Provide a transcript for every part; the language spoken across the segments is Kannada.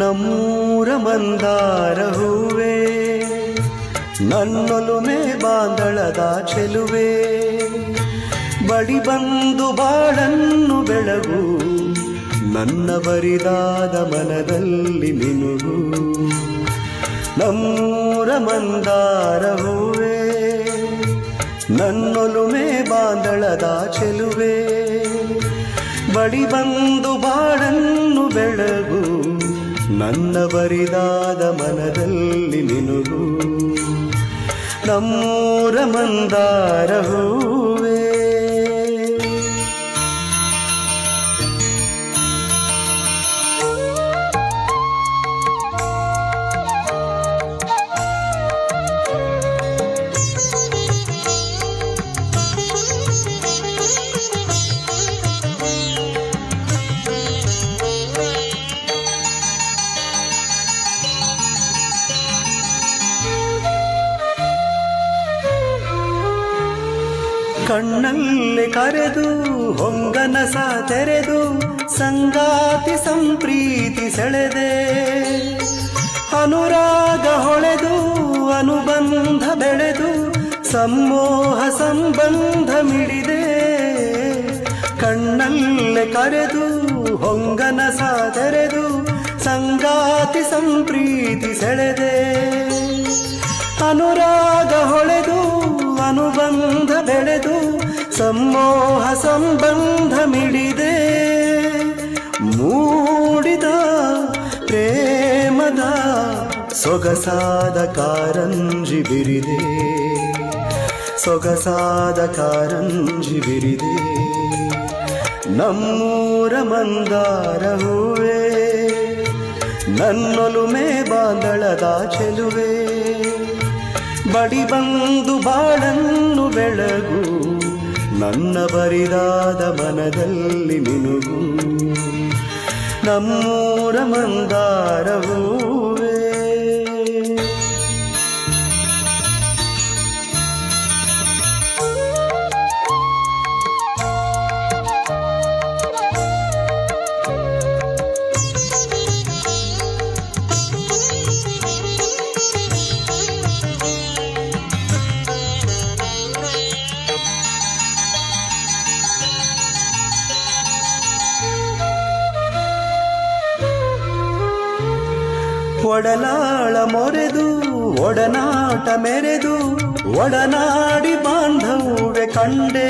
ನಮ್ಮೂರ ಮಂದಾರ ಹೂವೇ, ನನ್ನೊಲುಮೆ ಬಾಂದಳದ ಚೆಲುವೆ, ಬಡಿ ಬಂದು ಬಾಳನ್ನು ಬೆಳಗು, ನನ್ನ ಬರಿದಾದ ಮನದಲ್ಲಿ ಮಿನುಗು. ನಮ್ಮೂರ ಮಂದಾರ ಹೂವೇ, ನನ್ನೊಲುಮೆ ಬಾಂದಳದ ಚೆಲುವೆ, ಬಡಿ ಬಂದು ಬಾಳನ್ನು ಬೆಳಗು, ನನ್ನ ಬರಿದಾದ ಮನದಲ್ಲಿ ಮಿನುಗು. ನಮ್ಮೂರ ಮಂದಾರ ಹೂವೇ. ಕಣ್ಣಲ್ಲಿ ಕರೆದು ಹೊಂಗನಸ ತೆರೆದು, ಸಂಗಾತಿ ಸಂಪ್ರೀತಿ ಸೆಳೆದೆ, ಅನುರಾಗ ಹೊಳೆದು ಅನುಬಂಧ ಬೆಳೆದು, ಸಮ್ಮೋಹ ಸಂಬಂಧ ಮಿಡಿದೆ. ಕಣ್ಣಲ್ಲಿ ಕರೆದು ಹೊಂಗನಸ ತೆರೆದು, ಸಂಗಾತಿ ಸಂಪ್ರೀತಿ ಸೆಳೆದೆ, ಅನುರಾಗ ಹೊಳೆದು ಅನುಬಂಧ ಬೆಳೆದು, ಸಮ್ಮೋಹ ಸಂಬಂಧ ಮಿಡಿದೆ. ಮೂಡಿದ ಪ್ರೇಮದ ಸೊಗಸಾದ ಕಾರಂಜಿ ಬಿರಿದೆ, ಸೊಗಸಾದ ಕಾರಂಜಿ ಬಿರಿದೆ. ನಮ್ಮೂರ ಮಂದಾರ ಹೂವೇ, ನನ್ನೊಲುಮೆ ಬಾಂದಳದ ಚೆಲುವೆ, ಬಡಿ ಬಂದು ಬಾಳನ್ನು ಬೆಳಗು, ನನ್ನ ಬರಿದಾದ ಮನದಲ್ಲಿ ಮಿನುಗು. ನಮ್ಮೂರ ಮಂದಾರ ಹೂವೇ. ಒಡಲಾಳ ಮೊರೆದು ಒಡನಾಟ ಮೆರೆದು, ಒಡನಾಡಿ ಬಾಂಧವ್ಯ ಕಂಡೆ,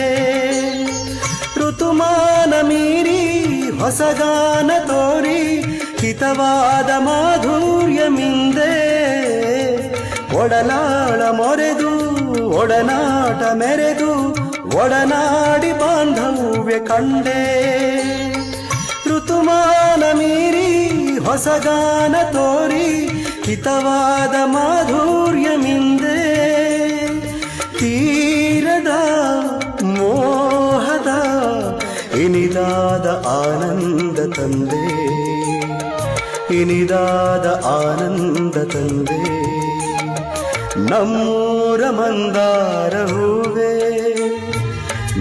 ಋತುಮಾನ ಮೀರಿ ಹೊಸಗಾನ ತೋರಿ, ಹಿತವಾದ ಮಾಧುರ್ಯ ಮಿಂದೆ. ಒಡಲಾಳ ಮೊರೆದು ಒಡನಾಟ ಮೆರೆದು, ಒಡನಾಡಿ ಬಾಂಧವ್ಯ ಕಂಡೆ, ಋತುಮಾನ ಮೀರಿ ಹೊಸಗಾನ ತೋರಿ, ಹಿತವಾದ ಮಾಧುರ್ಯ ಮಿಂದೆ. ತೀರದ ಮೋಹದ ಇನಿದಾದ ಆನಂದ ತಂದೆ, ಇನಿದಾದ ಆನಂದ ತಂದೆ. ನಮ್ಮೂರ ಮಂದಾರ ಹೂವೇ,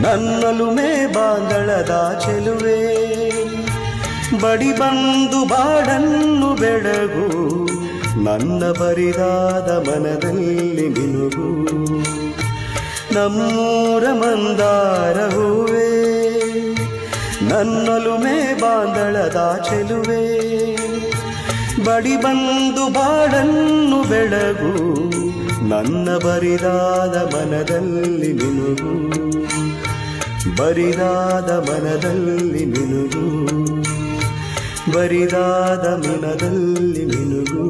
ನನ್ನೊಲುಮೆ ಬಾಂದಳದ ಚೆಲುವೆ, ಬಡಿ ಬಂದು ಬಾಡನ್ನು ಬೆಳಗು, ನನ್ನ ಬರಿದಾದ ಮನದಲ್ಲಿ ಮಿನುಗು. ನಮ್ಮೂರ ಮಂದಾರ ಹೂವೇ, ನನ್ನೊಲುಮೆ ಬಾಂದಳದ ಚೆಲುವೆ, ಬಡಿ ಬಂದು ಬಾಡನ್ನು ಬೆಳಗು, ನನ್ನ ಬರಿದಾದ ಮನದಲ್ಲಿ ಮಿನುಗು. ಬರಿದಾದ ಮನದಲ್ಲಿ ಮಿನುಗು, ಬರಿದಾದ ಮನದಲ್ಲಿ ಮಿನುಗು.